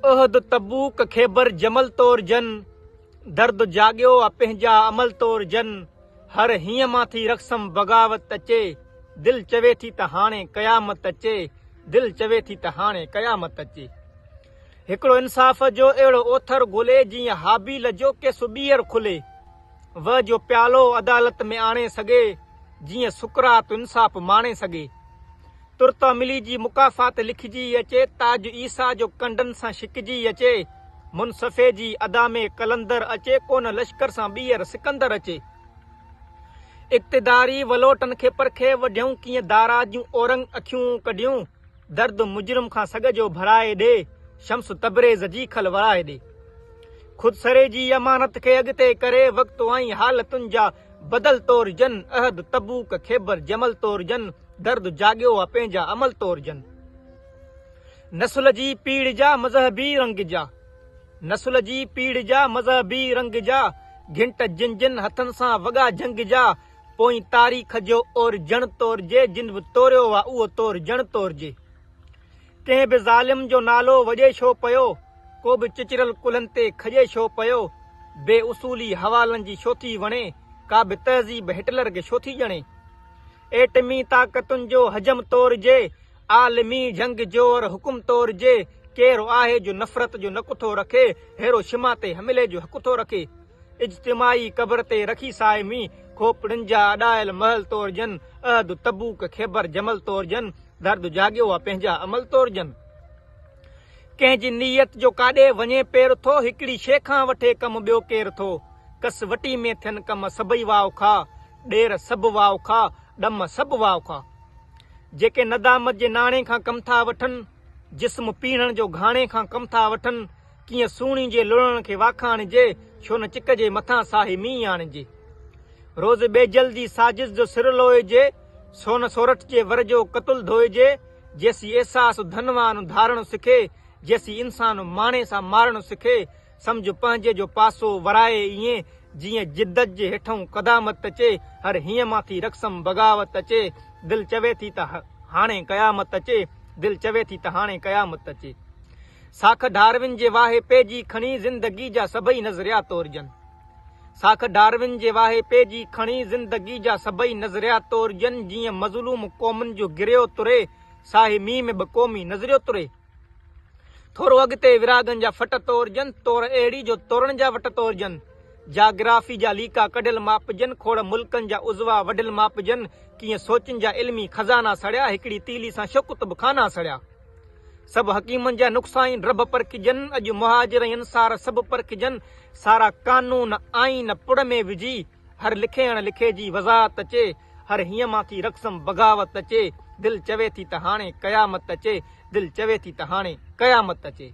उहद तबूक ख़ैबर जमल तोर जन, दर्द जाॻियो आ पंहिंजा अमल तोर जन। हर हीअं मां थी रक़्सम बग़ावत अचे, दिल चवे थी त हाणे क़यामत अचे, दिल चवे थी त हाणे क़यामत अचे। हिकिड़ो इंसाफ़ जो अहिड़ो ओथर ॻोल्हे जीअं हाबील जो के सुॿीअर खुले, व जो प्यालो अदालत में आणे सघे, जीअं सुकरात इंसाफ़ माणे सघे। तुर्त मिली जी मुकाफ़ात लिखिजी अचे, ताज ईसा जो कंडनि सां छिकिजी अचे। मुनसफ़े जी अदा में कलंदर अचे, कोन लश्कर सां ॿीहर सिकंदर अचे। इक़्तिदारी वलोटन खे परखे वढियूं, कीअं दारा जूं औरंग अखियूं कढियूं। दर्द मुजरिम खां सॻ जो भराए ॾे, शम्स तबरेज़ जी खल वराए ॾे। ख़ुदसरे जी अमानत खे अॻिते करे, वक़्तु आई हालतुनि जा बदल तोर जन। अहद तबूक ख़ैबर जमल तोर जन, दर्द जाॻियो आहे पंहिंजा अमल तोर जन। नस्ल जी पीड़ जा मज़हबी रंग जा, नस्ल जी पीड़ जा मज़हबी रंग जा। घिंट जिन जिन हथनि सां वॻा जंग जा, पोइ तारीख़ जो और जण तोर जे, जिन बि तोरियो आहे उहो तोर जण तोर जे। कंहिं बि ज़ालिम जो नालो वॼे छो पियो, को बि चिचरल कुलनि ते खॼे छो पियो। बेउसूली हवालनि जी छो थी वणे, का बि तहज़ीब हिटलर खे छो थी ॼणे। एटमी ताक़तुनि जो हजम तोर जे, आलमी जंग जो और हुकुम तोर जे। केरु आहे जो नफ़रत जो नक थो रखे, हिरोशिमा ते हमले जो हक़ थो रखे। इज्तिमाई क़बर ते रखी साइमी, खोपड़ियुनि जा अॾायल महल तोर जन। अहद तबूक ख़ैबर जमल तोर जन, दर्द जाॻियो आहे पंहिंजा अमल तोर जन। कंहिंजी नीयत जो काॾे वञे पेर थो, हिकिड़ी शइ खां वठे कमु ॿियो केरु थो। कस वटी में थियनि कम सभई वाव खा, ॾेर सभु वाव खा, ॾम सभु वाव खा। जेके नदामत जे नाणे खां कम था वठनि, जिस्म पीढ़ण जो घाणे खां कम था वठनि। कीअं सूणी जे लुणण खे वाखाणिजे, छो न चिक जे मथां साहे मींहुं आणिजे। रोज़ बेजल जी साजिश जो सिर लोइजे, सोन सोरठ जे वर जो कतुल धोइजे। जेसी अहसास धनवान धारणु सिखे, जेसी इंसान माणे सां मारणु सिखे। सम्झ पंहिंजे जो पासो वराए ईअं, जीअं जिद्दत जे हेठों क़दामत अचे। हर हीअं मां थी रक़्सम बग़ावत अचे, दिल चवे थी त हाणे क़यामत अचे, दिल चवे थी त हाणे क़यामत अचे। साख डार्विन जे वाहे पेजी खणी, ज़िंदगी जा सभई नज़रिया तोरजन। साख डार्विन जे वाहे पेजी खणी, ज़िंदगी जा सभई नज़रिया तोरजन। जीअं मज़लूम क़ौमुनि जो गिरियो तुरे, साहे मींहं में बि क़ौमी नज़रियो तुरे। थोरो अॻिते विरागनि जा फट तोरजन, तोर अहिड़ी जो तोरण जा वट तोरजन। जाग्राफी जा लीका कढियल मापजन, खोड़ मुल्कनि जा उज़वा वढियल मापजन। कीअं सोचनि जा इल्मी खज़ाना सड़िया, हिकिड़ी तीली सां शो कुतुब खाना सड़िया। सभु हकीमनि जा नुक़सान रब परखिजन, अॼु मुहाजिर अंसार सभु परखिजन। सारा कानून आईन पुड़ में विझी, हर लिखेण लिखे जी वज़ाहत अचे। हर हीअं मां थी रक़्सम बग़ावत अचे, दिल चवे थी त हाणे क़यामत अचे, दिल चवे थी त हाणे क़यामत अचे।